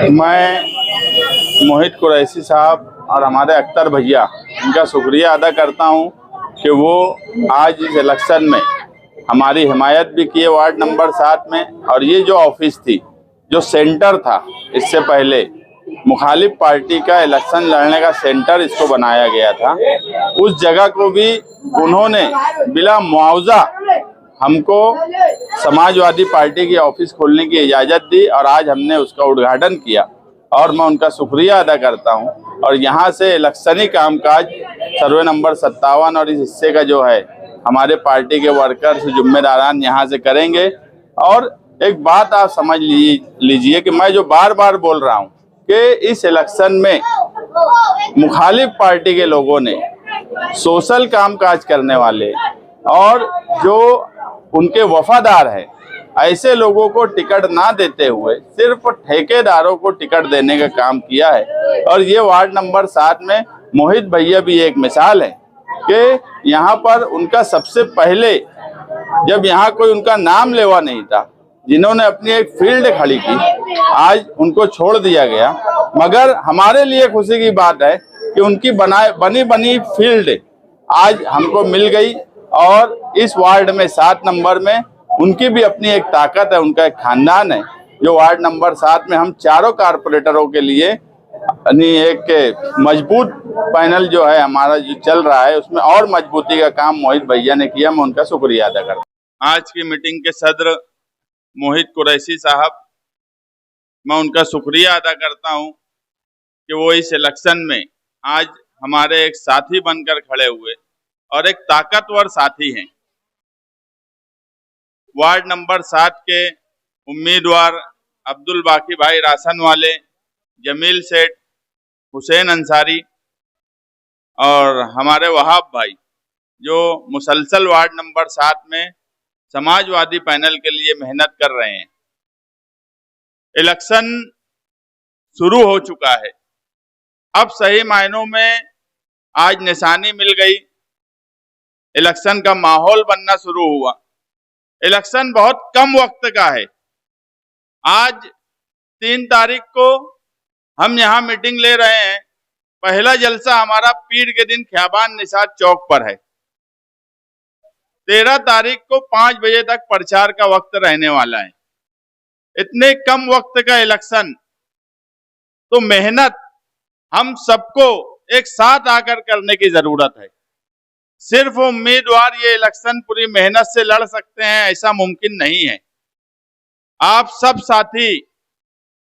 मैं मोहित कुरैशी साहब और हमारे अख्तर भैया इनका शुक्रिया अदा करता हूं कि वो आज इस इलेक्शन में हमारी हिमायत भी किए वार्ड नंबर 7 में। और ये जो ऑफिस थी, जो सेंटर था, इससे पहले मुखालिफ पार्टी का इलेक्शन लड़ने का सेंटर इसको बनाया गया था, उस जगह को भी उन्होंने बिला मुआवजा हमको समाजवादी पार्टी की ऑफिस खोलने की इजाज़त दी और आज हमने उसका उद्घाटन किया और मैं उनका शुक्रिया अदा करता हूं। और यहां से इलेक्शनी कामकाज सर्वे नंबर 57 और इस हिस्से का जो है हमारे पार्टी के वर्कर्स जिम्मेदारान यहां से करेंगे। और एक बात आप समझ लीजिए कि मैं जो बार बार बोल रहा हूं कि इस इलेक्शन में मुखालिफ पार्टी के लोगों ने सोशल कामकाज करने वाले और जो उनके वफादार हैं, ऐसे लोगों को टिकट ना देते हुए सिर्फ ठेकेदारों को टिकट देने का काम किया है। और ये वार्ड नंबर 7 में मोहित भैया भी एक मिसाल है कि यहाँ पर उनका सबसे पहले, जब यहाँ कोई उनका नाम लेवा नहीं था, जिन्होंने अपनी एक फील्ड खड़ी की, आज उनको छोड़ दिया गया। मगर हमारे लिए खुशी की बात है कि उनकी बनी फील्ड आज हमको मिल गई और इस वार्ड में 7 नंबर में उनकी भी अपनी एक ताकत है, उनका एक खानदान है। जो वार्ड नंबर 7 में हम चारों कारपोरेटरों के लिए एक मजबूत पैनल जो है हमारा जो चल रहा है, उसमें और मजबूती का काम मोहित भैया ने किया। मैं उनका शुक्रिया अदा करता हूं। आज की मीटिंग के सदर मोहित कुरैशी साहब, मैं उनका शुक्रिया अदा करता हूं कि वो इस इलेक्शन में आज हमारे एक साथी बनकर खड़े हुए और एक ताकतवर साथी हैं। वार्ड नंबर 7 के उम्मीदवार अब्दुल बाकी भाई राशन वाले, जमील सेठ, हुसैन अंसारी और हमारे वहाब भाई जो मुसलसल वार्ड नंबर 7 में समाजवादी पैनल के लिए मेहनत कर रहे हैं। इलेक्शन शुरू हो चुका है, अब सही मायनों में आज निशानी मिल गई, इलेक्शन का माहौल बनना शुरू हुआ। इलेक्शन बहुत कम वक्त का है। आज 3 तारीख को हम यहाँ मीटिंग ले रहे हैं। पहला जलसा हमारा पीर के दिन ख्याबान निशात चौक पर है। 13 तारीख को 5 बजे तक प्रचार का वक्त रहने वाला है। इतने कम वक्त का इलेक्शन, तो मेहनत हम सबको एक साथ आकर करने की जरूरत है। सिर्फ उम्मीदवार ये इलेक्शन पूरी मेहनत से लड़ सकते हैं, ऐसा मुमकिन नहीं है। आप सब साथी,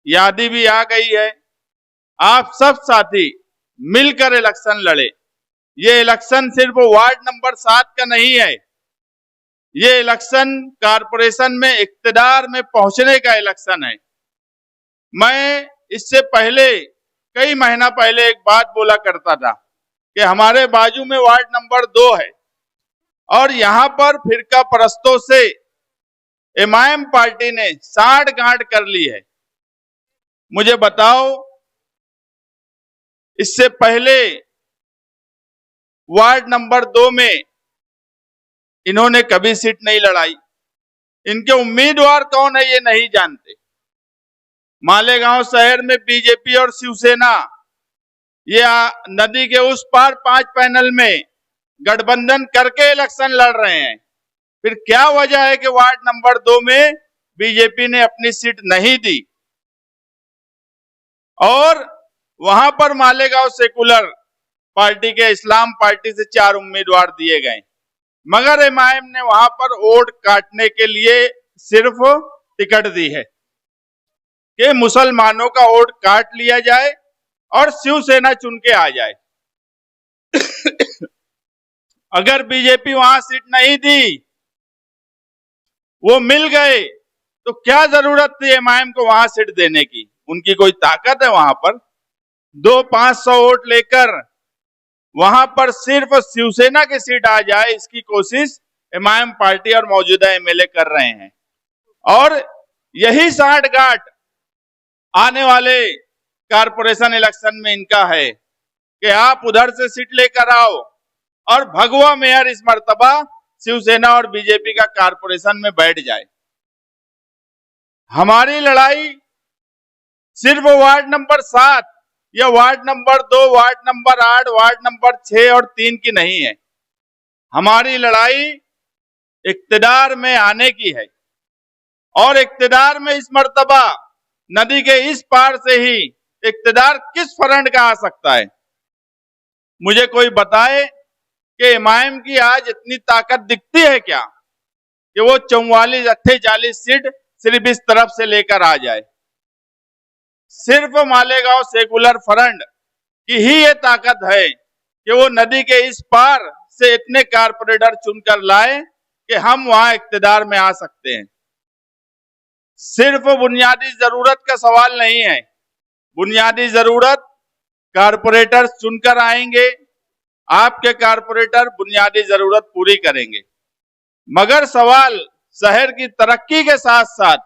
यादी भी आ गई है, आप सब साथी मिलकर इलेक्शन लड़े। ये इलेक्शन सिर्फ वार्ड नंबर 7 का नहीं है, ये इलेक्शन कारपोरेशन में इक्तदार में पहुंचने का इलेक्शन है। मैं इससे पहले कई महीना पहले एक बात बोला करता था कि हमारे बाजू में वार्ड नंबर 2 है और यहां पर फिरका परस्तों से इमाम पार्टी ने साठ गांठ कर ली है। मुझे बताओ, इससे पहले वार्ड नंबर 2 में इन्होंने कभी सीट नहीं लड़ाई। इनके उम्मीदवार कौन है ये नहीं जानते। मालेगांव शहर में बीजेपी और शिवसेना ये नदी के उस पार 5 पैनल में गठबंधन करके इलेक्शन लड़ रहे हैं। फिर क्या वजह है कि वार्ड नंबर 2 में बीजेपी ने अपनी सीट नहीं दी और वहां पर मालेगांव सेकुलर पार्टी के इस्लाम पार्टी से 4 उम्मीदवार दिए गए, मगर एमआईएम ने वहां पर वोट काटने के लिए सिर्फ टिकट दी है कि मुसलमानों का वोट काट लिया जाए और शिवसेना चुन के आ जाए। अगर बीजेपी वहां सीट नहीं दी, वो मिल गए, तो क्या जरूरत थी एमआईएम को वहां सीट देने की। उनकी कोई ताकत है वहां पर? 200-500 वोट लेकर वहां पर सिर्फ शिवसेना की सीट आ जाए, इसकी कोशिश एमआईएम पार्टी और मौजूदा एमएलए कर रहे हैं। और यही साठगांठ आने वाले कारपोरेशन इलेक्शन में इनका है कि आप उधर से सीट लेकर आओ और भगवा मेयर इस मर्तबा शिवसेना और बीजेपी का कारपोरेशन में बैठ जाए। हमारी लड़ाई सिर्फ वार्ड नंबर 7 या ward number 2, ward number 8, ward number 6 और 3 की नहीं है। हमारी लड़ाई इक्तिदार में आने की है और इक्तिदार में इस मर्तबा नदी के इस पार से ही इक्तिदार किस फ्रंट का आ सकता है। मुझे कोई बताए कि इमाम की आज इतनी ताकत दिखती है क्या कि वो 44-48 सीट सिर्फ इस तरफ से लेकर आ जाए। सिर्फ मालेगांव सेकुलर फ्रंट की ही ये ताकत है कि वो नदी के इस पार से इतने कारपोरेटर चुनकर लाए कि हम वहां इक्तिदार में आ सकते हैं। सिर्फ बुनियादी जरूरत का सवाल नहीं है, बुनियादी जरूरत कारपोरेटर चुनकर आएंगे, आपके कारपोरेटर बुनियादी जरूरत पूरी करेंगे, मगर सवाल शहर की तरक्की के साथ साथ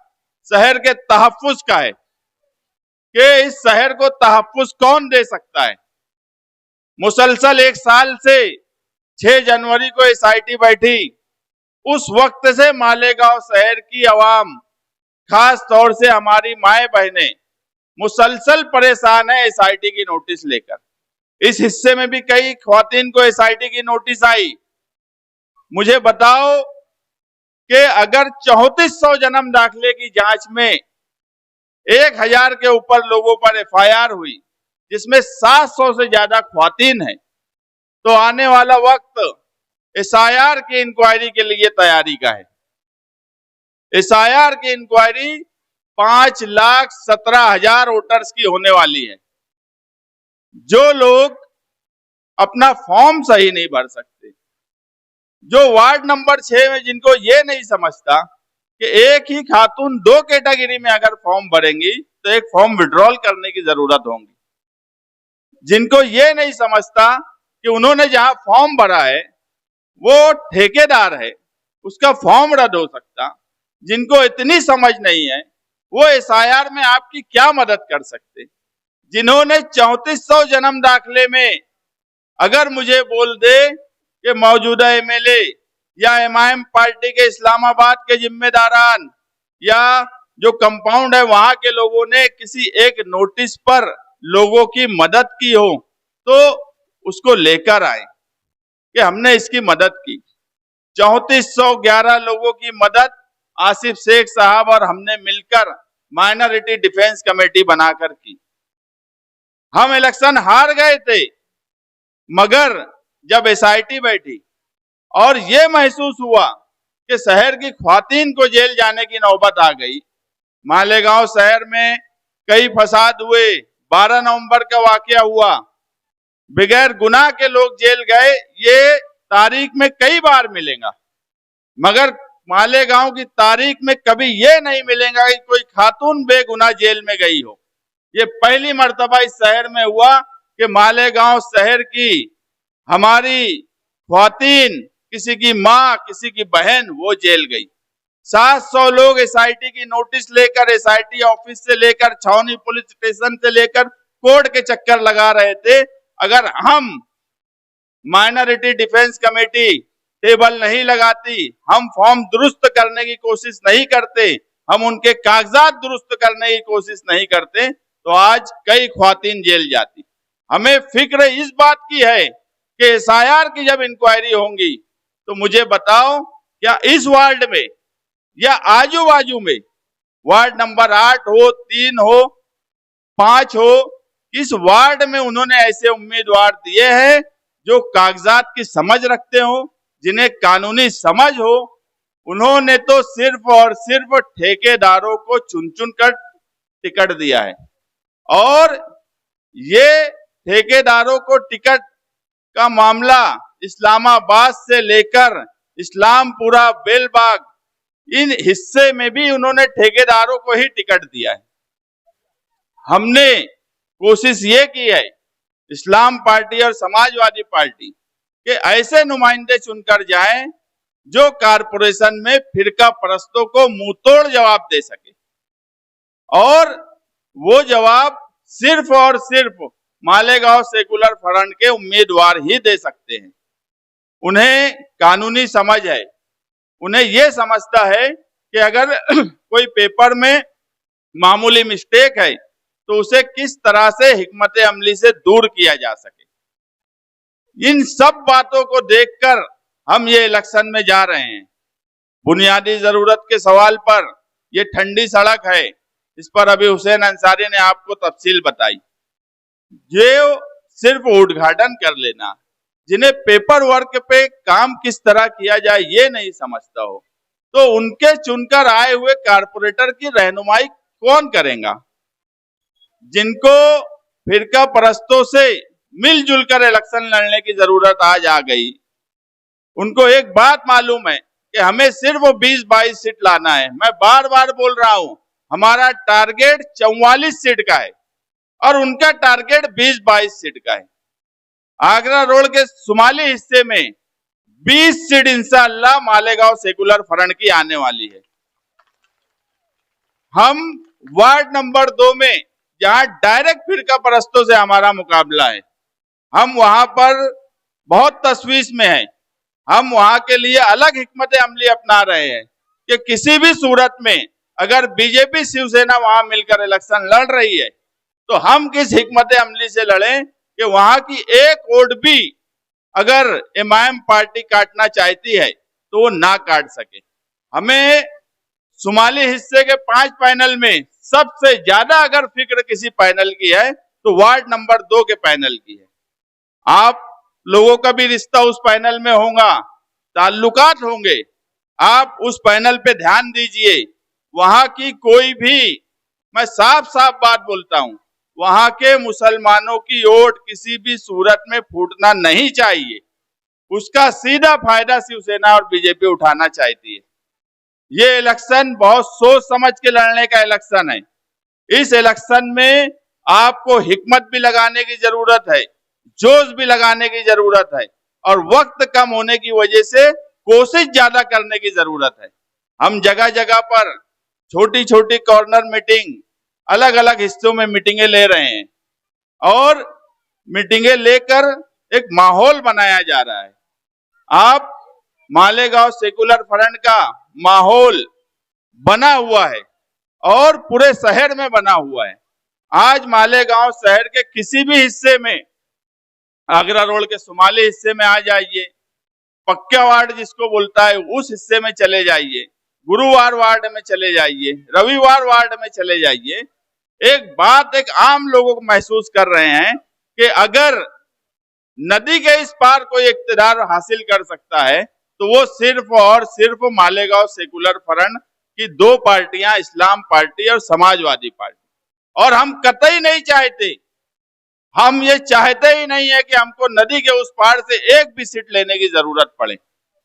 शहर के तहफ्फुज का है कि इस शहर को तहफ्फुज कौन दे सकता है। मुसलसल 1 साल से 6 जनवरी को एसआईटी बैठी, उस वक्त से मालेगांव शहर की आवाम, खास तौर से हमारी माए बहनें मुसलसल परेशान है एसआईटी की नोटिस लेकर। इस हिस्से में भी कई ख्वातीन को एसआईटी की नोटिस आई। मुझे बताओ कि अगर 3400 जन्म दाखिले की जांच में 1000 के ऊपर लोगों पर एफआईआर हुई, जिसमें 700 से ज्यादा ख्वातीन है, तो आने वाला वक्त एसआईआर की इंक्वायरी के लिए तैयारी का है। एसआईआर की इंक्वायरी 5,17,000 वोटर्स की होने वाली है। जो लोग अपना फॉर्म सही नहीं भर सकते, जो वार्ड नंबर 6 में जिनको ये नहीं समझता कि एक ही खातून 2 कैटेगरी में अगर फॉर्म भरेंगी तो एक फॉर्म विड्रॉल करने की जरूरत होगी, जिनको ये नहीं समझता कि उन्होंने जहां फॉर्म भरा है वो ठेकेदार है, उसका फॉर्म रद्द हो सकता, जिनको इतनी समझ नहीं है वो एसआईआर में आपकी क्या मदद कर सकते। जिन्होंने 3400 जन्म दाखिले में अगर मुझे बोल दे कि मौजूदा एमएलए या एमआईएम पार्टी के इस्लामाबाद के जिम्मेदारान या जो कंपाउंड है वहां के लोगों ने किसी एक नोटिस पर लोगों की मदद की हो तो उसको लेकर आए कि हमने इसकी मदद की। 3411 लोगों की मदद आसिफ शेख साहब और हमने मिलकर माइनॉरिटी डिफेंस कमेटी बनाकर की। हम इलेक्शन हार गए थे, मगर जब एसआईटी बैठी और ये महसूस हुआ कि शहर की ख्वातीन को जेल जाने की नौबत आ गई। मालेगांव शहर में कई फसाद हुए, 12 नवंबर का वाकया हुआ, बगैर गुनाह के लोग जेल गए, ये तारीख में कई बार मिलेगा, मगर मालेगांव की तारीख में कभी ये नहीं मिलेगा कि कोई खातून बेगुनाह जेल में गई हो। ये पहली मर्तबा इस शहर में हुआ कि मालेगांव शहर की हमारी ख्वातीन, किसी की माँ, किसी की बहन, वो जेल गई। 700 लोग एसआईटी की नोटिस लेकर, एसआईटी ऑफिस से लेकर, छावनी पुलिस स्टेशन से लेकर कोर्ट के चक्कर लगा रहे थे। अगर हम माइनॉरिटी डिफेंस कमेटी टेबल नहीं लगाती, हम फॉर्म दुरुस्त करने की कोशिश नहीं करते, हम उनके कागजात दुरुस्त करने की कोशिश नहीं करते, तो आज कई ख्वातीन जेल जाती। हमें फिक्र इस बात की है कि एसआईआर की जब इंक्वायरी होंगी तो मुझे बताओ, क्या इस वार्ड में या आजू बाजू में, वार्ड नंबर 8 हो, 3 हो, 5 हो, इस वार्ड में उन्होंने ऐसे उम्मीदवार दिए हैं जो कागजात की समझ रखते हो, जिन्हें कानूनी समझ हो। उन्होंने तो सिर्फ और सिर्फ ठेकेदारों को चुन चुन कर टिकट दिया है, और ये ठेकेदारों को टिकट का मामला इस्लामाबाद से लेकर इस्लामपुरा, बेलबाग, इन हिस्से में भी उन्होंने ठेकेदारों को ही टिकट दिया है। हमने कोशिश ये की है इस्लाम पार्टी और समाजवादी पार्टी के ऐसे नुमाइंदे चुनकर जाएं जो कारपोरेशन में फिरका परस्तों को मुंहतोड़ जवाब दे सके, और वो जवाब सिर्फ और सिर्फ मालेगांव सेकुलर फ्रंट के उम्मीदवार ही दे सकते हैं। उन्हें कानूनी समझ है, उन्हें ये समझता है कि अगर कोई पेपर में मामूली मिस्टेक है तो उसे किस तरह से हिकमत अमली से दूर किया जा सके। इन सब बातों को देखकर हम ये इलेक्शन में जा रहे हैं। बुनियादी जरूरत के सवाल पर, ये ठंडी सड़क है, इस पर अभी हुसैन अंसारी ने आपको तफसील बताई। ये सिर्फ उद्घाटन कर लेना, जिन्हें पेपर वर्क पे काम किस तरह किया जाए ये नहीं समझता हो, तो उनके चुनकर आए हुए कारपोरेटर की रहनुमाई कौन करेगा? जिनको फिरका परस्तों से मिलजुल कर इलेक्शन लड़ने की जरूरत आज आ गई, उनको एक बात मालूम है कि हमें सिर्फ 20-22 सीट लाना है। मैं बार बार बोल रहा हूं, हमारा टारगेट 44 सीट का है और उनका टारगेट 20-22 सीट का है। आगरा रोड के शुमाली हिस्से में 20 सीट इंशाअल्लाह मालेगांव सेकुलर फ्रंट की आने वाली है। हम वार्ड नंबर 2 में, जहां डायरेक्ट फिरका परस्तों से हमारा मुकाबला है, हम वहां पर बहुत तशवीश में है। हम वहां के लिए अलग हिकमत अमली अपना रहे हैं कि किसी भी सूरत में अगर बीजेपी शिवसेना वहां मिलकर इलेक्शन लड़ रही है, तो हम किस हिकमत अमली से लड़ें कि वहां की एक वोट भी अगर एमआईएम पार्टी काटना चाहती है तो वो ना काट सके। हमें शुमाली हिस्से के 5 पैनल में सबसे ज्यादा अगर फिक्र किसी पैनल की है तो वार्ड नंबर 2 के पैनल की है। आप लोगों का भी रिश्ता उस पैनल में होगा, ताल्लुकात होंगे, आप उस पैनल पे ध्यान दीजिए। वहां की कोई भी, मैं साफ साफ बात बोलता हूं, वहां के मुसलमानों की वोट किसी भी सूरत में फूटना नहीं चाहिए। उसका सीधा फायदा शिवसेना और बीजेपी उठाना चाहती है। ये इलेक्शन बहुत सोच समझ के लड़ने का इलेक्शन है। इस इलेक्शन में आपको हिकमत भी लगाने की जरूरत है, जोश भी लगाने की जरूरत है, और वक्त कम होने की वजह से कोशिश ज्यादा करने की जरूरत है। हम जगह जगह पर छोटी छोटी कॉर्नर मीटिंग, अलग अलग हिस्सों में मीटिंगें ले रहे हैं और मीटिंगें लेकर एक माहौल बनाया जा रहा है। आप मालेगांव सेकुलर फ्रंट का माहौल बना हुआ है और पूरे शहर में बना हुआ है। आज मालेगांव शहर के किसी भी हिस्से में, आगरा रोड के शुमाली हिस्से में आ जाइए, पक्का वार्ड जिसको बोलता है उस हिस्से में चले जाइए, गुरुवार वार्ड में चले जाइए, रविवार वार्ड में चले जाइए, एक बात एक आम लोगों को महसूस कर रहे हैं कि अगर नदी के इस पार कोई इक्तिदार हासिल कर सकता है तो वो सिर्फ और सिर्फ मालेगांव सेकुलर फ्रंट की 2 पार्टियां, इस्लाम पार्टी और समाजवादी पार्टी। और हम कतई नहीं चाहते, हम ये चाहते ही नहीं है कि हमको नदी के उस पार से एक भी सीट लेने की जरूरत पड़े।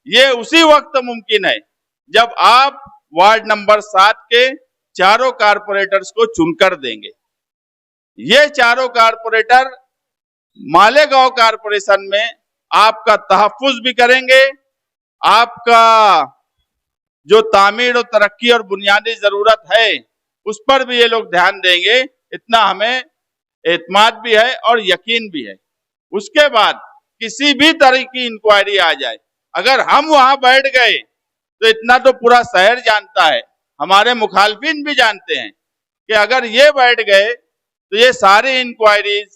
ये उसी वक्त मुमकिन है जब आप वार्ड नंबर 7 के चारों कारपोरेटर्स को चुनकर देंगे। ये चारों कारपोरेटर मालेगांव कारपोरेशन में आपका तहफ्फुज भी करेंगे, आपका जो तामीर और तरक्की और बुनियादी जरूरत है उस पर भी ये लोग ध्यान देंगे। इतना हमें एतमाद भी है और यकीन भी है। उसके बाद किसी भी तरह की इंक्वायरी आ जाए, अगर हम वहां बैठ गए तो इतना तो पूरा शहर जानता है, हमारे मुखालफिन भी जानते हैं कि अगर ये बैठ गए तो ये सारी इंक्वायरीज,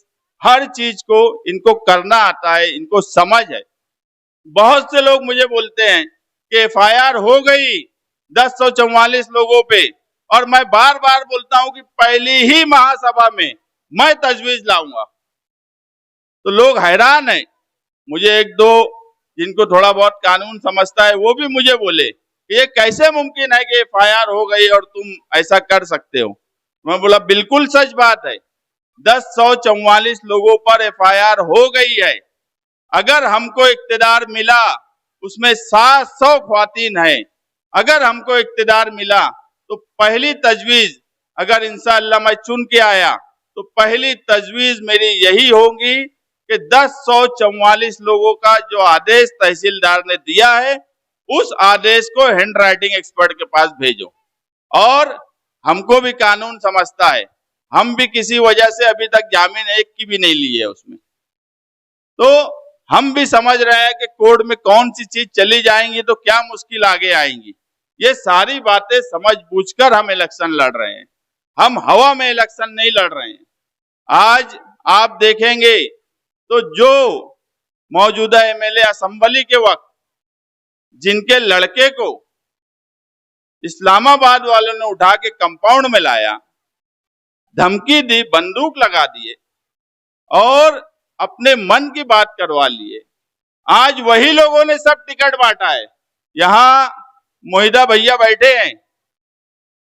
हर चीज को इनको करना आता है, इनको समझ है। बहुत से लोग मुझे बोलते हैं कि एफआईआर हो गई 1044 लोगों पे, और मैं बार बार बोलता हूं कि पहली ही महासभा में मैं तजवीज लाऊंगा। तो लोग हैरान हैं। मुझे 1-2 जिनको थोड़ा बहुत कानून समझता है वो भी मुझे बोले कि ये कैसे मुमकिन है कि एफआईआर हो गई और तुम ऐसा कर सकते हो। मैं बोला बिल्कुल सच बात है, 1044 लोगों पर एफआईआर हो गई है। अगर हमको इक्तिदार मिला, उसमें 700 ख्वातीन है, अगर हमको इक्तिदार मिला तो पहली तजवीज, अगर इंशाअल्लाह मैं चुन के आया तो पहली तजवीज मेरी यही होगी कि 1044 लोगों का जो आदेश तहसीलदार ने दिया है उस आदेश को हैंड राइटिंग एक्सपर्ट के पास भेजो। और हमको भी कानून समझता है, हम भी किसी वजह से अभी तक जामीन एक की भी नहीं ली है उसमें, तो हम भी समझ रहे हैं कि कोर्ट में कौन सी चीज चली जाएंगी तो क्या मुश्किल आगे आएंगी। ये सारी बातें समझ बूझकर हम इलेक्शन लड़ रहे हैं। हम हवा में इलेक्शन नहीं लड़ रहे हैं। आज आप देखेंगे तो जो मौजूदा एमएलए असेंबली के वक्त जिनके लड़के को इस्लामाबाद वालों ने उठा के कंपाउंड में लाया, धमकी दी, बंदूक लगा दिए और अपने मन की बात करवा लिए, आज वही लोगों ने सब टिकट बांटा है। यहां मोहिदा भैया बैठे हैं,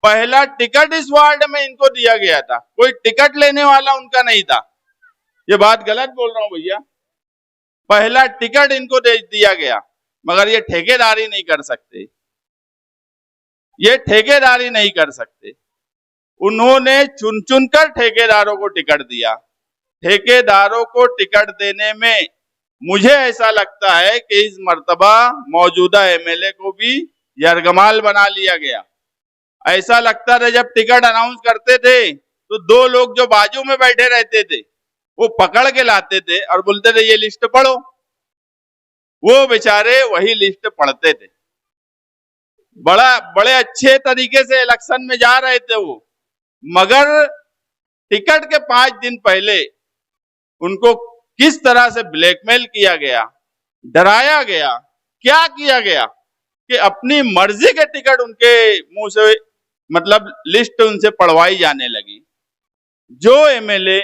पहला टिकट इस वार्ड में इनको दिया गया था, कोई टिकट लेने वाला उनका नहीं था। ये बात गलत बोल रहा हूं भैया? पहला टिकट इनको दे दिया गया, मगर ये ठेकेदारी नहीं कर सकते, ये ठेकेदारी नहीं कर सकते। उन्होंने चुन चुनकर ठेकेदारों को टिकट दिया। ठेकेदारों को टिकट देने में मुझे ऐसा लगता है कि इस मर्तबा मौजूदा एमएलए को भी यरगमाल बना लिया गया। ऐसा लगता था जब टिकट अनाउंस करते थे तो दो लोग जो बाजू में बैठे रहते थे वो पकड़ के लाते थे और बोलते थे ये लिस्ट पढ़ो, वो बेचारे वही लिस्ट पढ़ते थे। बड़े अच्छे तरीके से इलेक्शन में जा रहे थे वो, मगर टिकट के 5 दिन पहले उनको किस तरह से ब्लैकमेल किया गया, डराया गया, क्या किया गया कि अपनी मर्जी के टिकट उनके मुंह से, मतलब लिस्ट उनसे पढ़वाई जाने लगी। जो एमएलए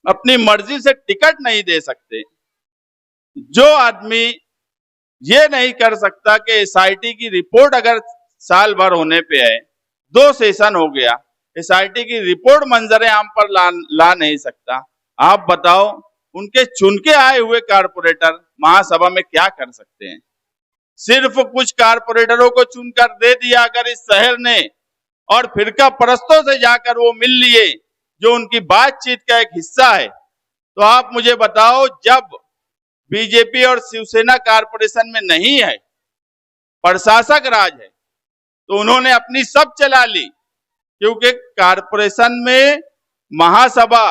अपनी मर्जी से टिकट नहीं दे सकते, जो आदमी ये नहीं कर सकता कि एसआईटी की रिपोर्ट अगर साल भर होने पे है, 2 सेशन हो गया, एसआईटी की रिपोर्ट मंजरे आम पर ला नहीं सकता, आप बताओ उनके चुन के आए हुए कारपोरेटर महासभा में क्या कर सकते हैं? सिर्फ कुछ कारपोरेटरों को चुनकर दे दिया अगर इस शहर ने, और फिरका परस्तों से जाकर वो मिल लिए जो उनकी बातचीत का एक हिस्सा है, तो आप मुझे बताओ जब बीजेपी और शिवसेना कारपोरेशन में नहीं है, प्रशासक राज है, तो उन्होंने अपनी सब चला ली, क्योंकि कारपोरेशन में महासभा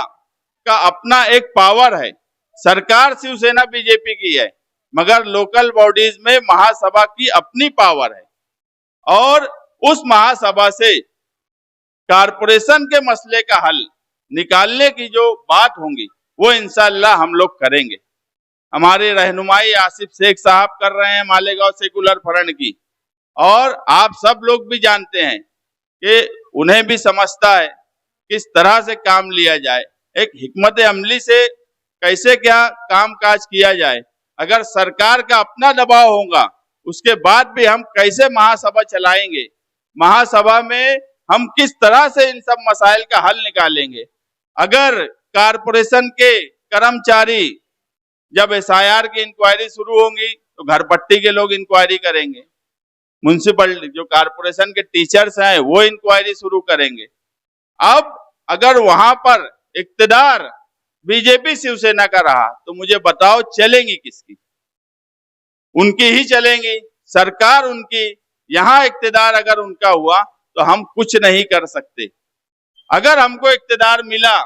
का अपना एक पावर है। सरकार शिवसेना बीजेपी की है, मगर लोकल बॉडीज में महासभा की अपनी पावर है, और उस महासभा से कारपोरेशन के मसले का हल निकालने की जो बात होंगी वो इंशाअल्लाह हम लोग करेंगे। हमारी रहनुमाई आसिफ शेख साहब कर रहे हैं मालेगांव सेकुलर फ्रंट की, और आप सब लोग भी जानते हैं कि उन्हें भी समझता है किस तरह से काम लिया जाए, एक हिकमत अमली से कैसे क्या काम काज किया जाए। अगर सरकार का अपना दबाव होगा उसके बाद भी हम कैसे महासभा चलाएंगे, महासभा में हम किस तरह से इन सब मसाइल का हल निकालेंगे। अगर कारपोरेशन के कर्मचारी जब एसआईआर की इंक्वायरी शुरू होंगी तो घर पट्टी के लोग इंक्वायरी करेंगे, म्युनिसिपल जो कारपोरेशन के टीचर्स हैं वो इंक्वायरी शुरू करेंगे। अब अगर वहां पर इक्तदार बीजेपी शिवसेना का रहा तो मुझे बताओ चलेंगी किसकी? उनकी ही चलेंगी, सरकार उनकी। यहां इक्तदार अगर उनका हुआ तो हम कुछ नहीं कर सकते। अगर हमको इक्तदार मिला,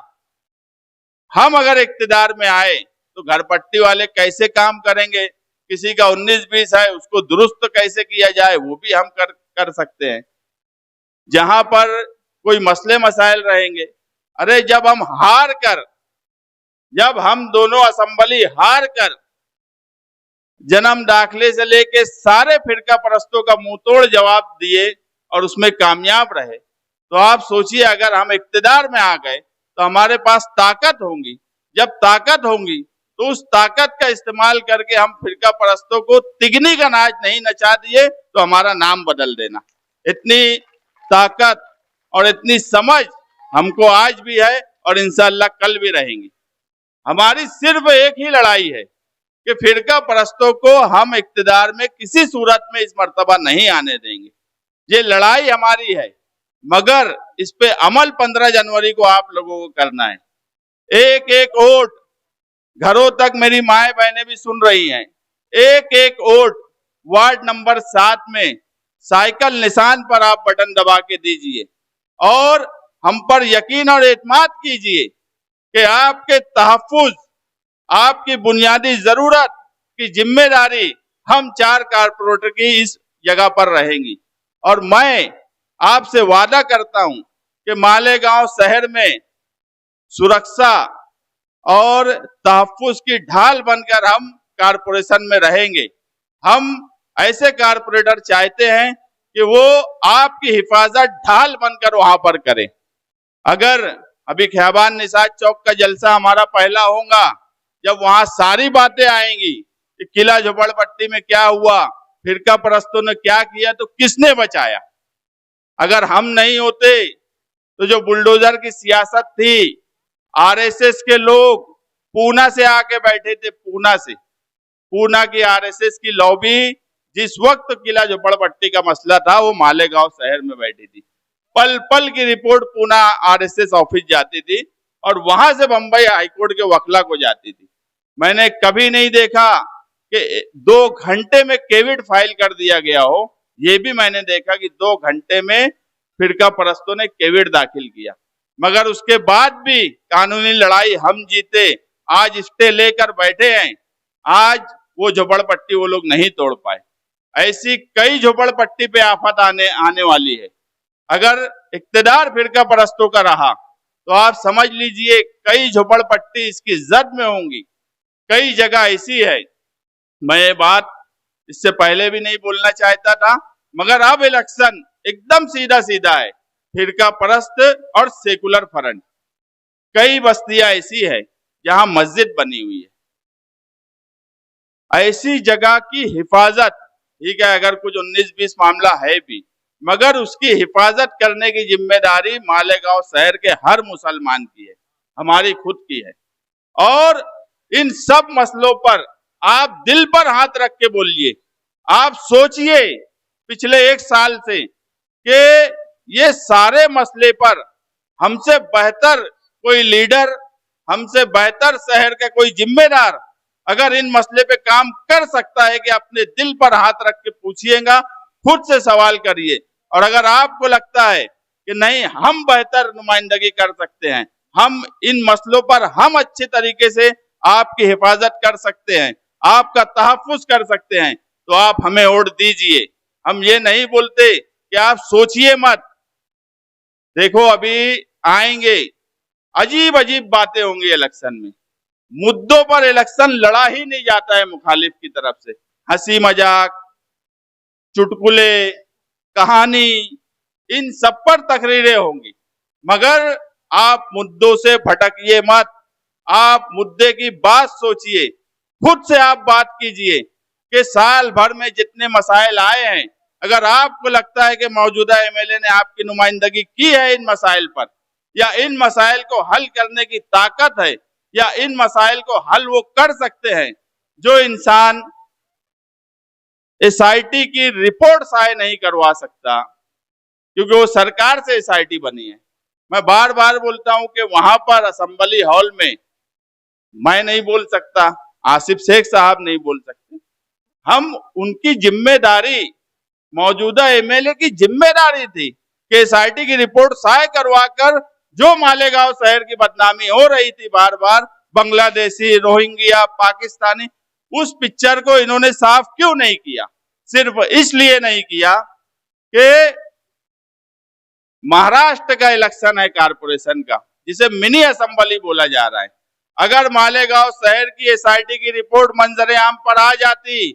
हम अगर इक्तदार में आए तो घर पट्टी वाले कैसे काम करेंगे, किसी का 19-20 है उसको दुरुस्त कैसे किया जाए वो भी हम कर सकते हैं। जहां पर कोई मसले मसाइल रहेंगे, अरे जब हम दोनों असेंबली हार कर जन्म दाखिले से लेके सारे फिरका परस्तों का मुंहतोड़ जवाब दिए और उसमें कामयाब रहे, तो आप सोचिए अगर हम इक्तदार में आ गए तो हमारे पास ताकत होंगी। जब ताकत होंगी तो उस ताकत का इस्तेमाल करके हम फिरका परस्तों को तिगनी का नाच नहीं नचा दिए तो हमारा नाम बदल देना। इतनी ताकत और इतनी समझ हमको आज भी है और इंशाअल्लाह कल भी रहेंगी। हमारी सिर्फ एक ही लड़ाई है कि फिरका परस्तों को हम इक्तदार में किसी सूरत में इस मर्तबा नहीं आने देंगे। ये लड़ाई हमारी है, मगर इस पे अमल 15 जनवरी को आप लोगों को करना है। एक एक वोट, घरों तक मेरी माए बहनें भी सुन रही हैं, एक एक वोट वार्ड नंबर 7 में साइकिल निशान पर आप बटन दबा के दीजिए और हम पर यकीन और एतमाद कीजिए कि आपके तहफ्फुज, आपकी बुनियादी जरूरत की जिम्मेदारी हम 4 कारपोरेटर की इस जगह पर रहेंगी। और मैं आपसे वादा करता हूं कि मालेगांव शहर में सुरक्षा और तहफ्फुज की ढाल बनकर हम कारपोरेशन में रहेंगे। हम ऐसे कारपोरेटर चाहते हैं कि वो आपकी हिफाजत ढाल बनकर वहां पर करें। अगर अभी खियाबान निसात चौक का जलसा हमारा पहला होगा, जब वहां सारी बातें आएंगी कि किला झोपड़पट्टी में क्या हुआ, फिरका परस्तों ने क्या किया, तो किसने बचाया। अगर हम नहीं होते तो जो बुलडोजर की सियासत थी, आरएसएस के लोग पूना से आके बैठे थे, पूना की आरएसएस की लॉबी जिस वक्त किला झोपड़पट्टी का मसला था वो मालेगांव शहर में बैठी थी। पल पल की रिपोर्ट पूना आरएसएस ऑफिस जाती थी और वहां से बंबई हाईकोर्ट के वकला को जाती थी। मैंने कभी नहीं देखा कि 2 घंटे में केविट फाइल कर दिया गया हो। ये भी मैंने देखा कि 2 घंटे में फिरका परस्तों ने केविट दाखिल किया, मगर उसके बाद भी कानूनी लड़ाई हम जीते, आज स्टे लेकर बैठे हैं। आज वो झोपड़पट्टी वो लोग नहीं तोड़ पाए। ऐसी कई झोपड़पट्टी पे आफत आने वाली है। अगर इक्तदार फिरका परस्तों का रहा तो आप समझ लीजिए कई झोपड़पट्टी इसकी जद में होंगी। कई जगह ऐसी है, मैं ये बात इससे पहले भी नहीं बोलना चाहता था, मगर अब इलेक्शन एकदम सीधा सीधा है। फिरका परस्त और सेकुलर फ्रंट, कई बस्तियां ऐसी है जहां मस्जिद बनी हुई है। ऐसी जगह की हिफाजत, ठीक है, अगर कुछ 19-20 मामला है भी, मगर उसकी हिफाजत करने की जिम्मेदारी मालेगांव शहर के हर मुसलमान की है, हमारी खुद की है। और इन सब मसलों पर आप दिल पर हाथ रख के बोलिए। आप सोचिए पिछले 1 साल से कि ये सारे मसले पर हमसे बेहतर कोई लीडर, हमसे बेहतर शहर का कोई जिम्मेदार अगर इन मसले पे काम कर सकता है कि अपने दिल पर हाथ रख के पूछिएगा, खुद से सवाल करिए। और अगर आपको लगता है कि नहीं हम बेहतर नुमाइंदगी कर सकते हैं, हम इन मसलों पर हम अच्छे तरीके से आपकी हिफाजत कर सकते हैं, आपका तहफ्फुज कर सकते हैं, तो आप हमें वोट दीजिए। हम ये नहीं बोलते कि आप सोचिए मत। देखो अभी आएंगे, अजीब अजीब बातें होंगी इलेक्शन में। मुद्दों पर इलेक्शन लड़ा ही नहीं जाता है मुखालिफ की तरफ से। हंसी मजाक, चुटकुले, कहानी, इन सब पर तकरीरें होंगी, मगर आप मुद्दों से भटकिए मत। आप मुद्दे की बात सोचिए, खुद से आप बात कीजिए कि साल भर में जितने मसाइल आए हैं, अगर आपको लगता है कि मौजूदा एमएलए ने आपकी नुमाइंदगी की है इन मसाइल पर, या इन मसाइल को हल करने की ताकत है, या इन मसाइल को हल वो कर सकते हैं जो इंसान एसआईटी की रिपोर्ट शायद नहीं करवा सकता, क्योंकि वो सरकार से एसआईटी बनी है। मैं बार बार बोलता हूं कि वहां पर असेंबली हॉल में मैं नहीं बोल सकता, आसिफ शेख साहब नहीं बोल सकते। हम उनकी जिम्मेदारी, मौजूदा एमएलए की जिम्मेदारी थी कि एसआईटी की रिपोर्ट शाये करवाकर जो मालेगांव शहर की बदनामी हो रही थी बार बार, बांग्लादेशी, रोहिंग्या, पाकिस्तानी, उस पिक्चर को इन्होंने साफ क्यों नहीं किया? सिर्फ इसलिए नहीं किया कि महाराष्ट्र का इलेक्शन है कारपोरेशन का, जिसे मिनी असेंबली बोला जा रहा है। अगर मालेगांव शहर की एसआईटी की रिपोर्ट मंजरे आम पर आ जाती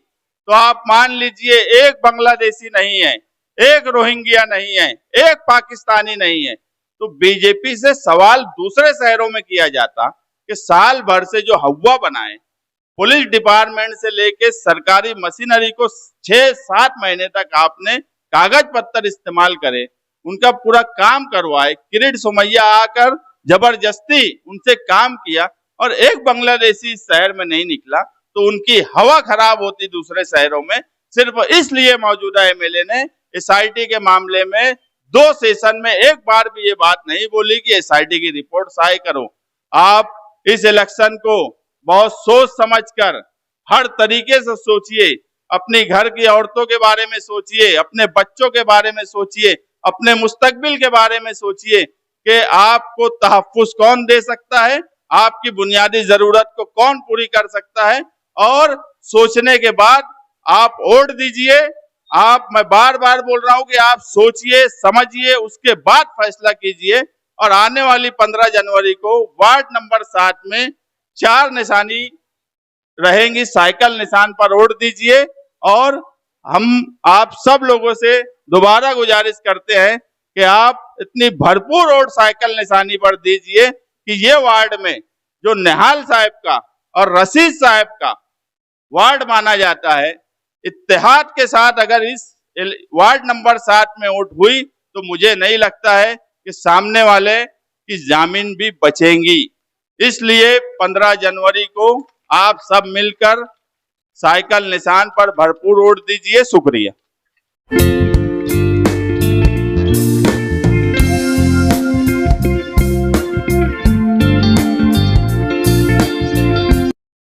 तो आप मान लीजिए एक बांग्लादेशी नहीं है, एक रोहिंग्या नहीं है, एक पाकिस्तानी नहीं है, तो बीजेपी से सवाल दूसरे शहरों में किया जाता कि साल भर से जो हवा बनाए, पुलिस डिपार्टमेंट से लेके सरकारी मशीनरी को 6-7 महीने तक आपने कागज पत्तर इस्तेमाल करे, उनका पूरा काम करवाए, किरीट सोमैया आकर जबरदस्ती उनसे काम किया और एक बांग्लादेशी इस शहर में नहीं निकला, तो उनकी हवा खराब होती दूसरे शहरों में। सिर्फ इसलिए मौजूदा एमएलए ने एसआईटी के मामले में 2 सेशन में एक बार भी ये बात नहीं बोली कि एसआईटी की रिपोर्ट शाये करो। आप इस इलेक्शन को बहुत सोच समझकर हर तरीके से सोचिए, अपनी घर की औरतों के बारे में सोचिए, अपने बच्चों के बारे में सोचिए, अपने मुस्तकबिल के बारे में सोचिए कि आपको तहफ्फुज कौन दे सकता है, आपकी बुनियादी जरूरत को कौन पूरी कर सकता है, और सोचने के बाद आप वोट दीजिए। मैं बार बार बोल रहा हूं कि आप सोचिए, समझिए, उसके बाद फैसला कीजिए और आने वाली 15 जनवरी को वार्ड नंबर 7 में 4 निशानी रहेंगी, साइकिल निशान पर वोट दीजिए। और हम आप सब लोगों से दोबारा गुजारिश करते हैं कि आप इतनी भरपूर वोट साइकिल निशानी पर दीजिए कि ये वार्ड में जो निहाल साहब का और रशीद साहब का वार्ड माना जाता है, इत्तेहाद के साथ अगर इस वार्ड नंबर 7 में वोट हुई तो मुझे नहीं लगता है कि सामने वाले की जमीन भी बचेंगी। इसलिए 15 जनवरी को आप सब मिलकर साइकिल निशान पर भरपूर वोट दीजिए। शुक्रिया।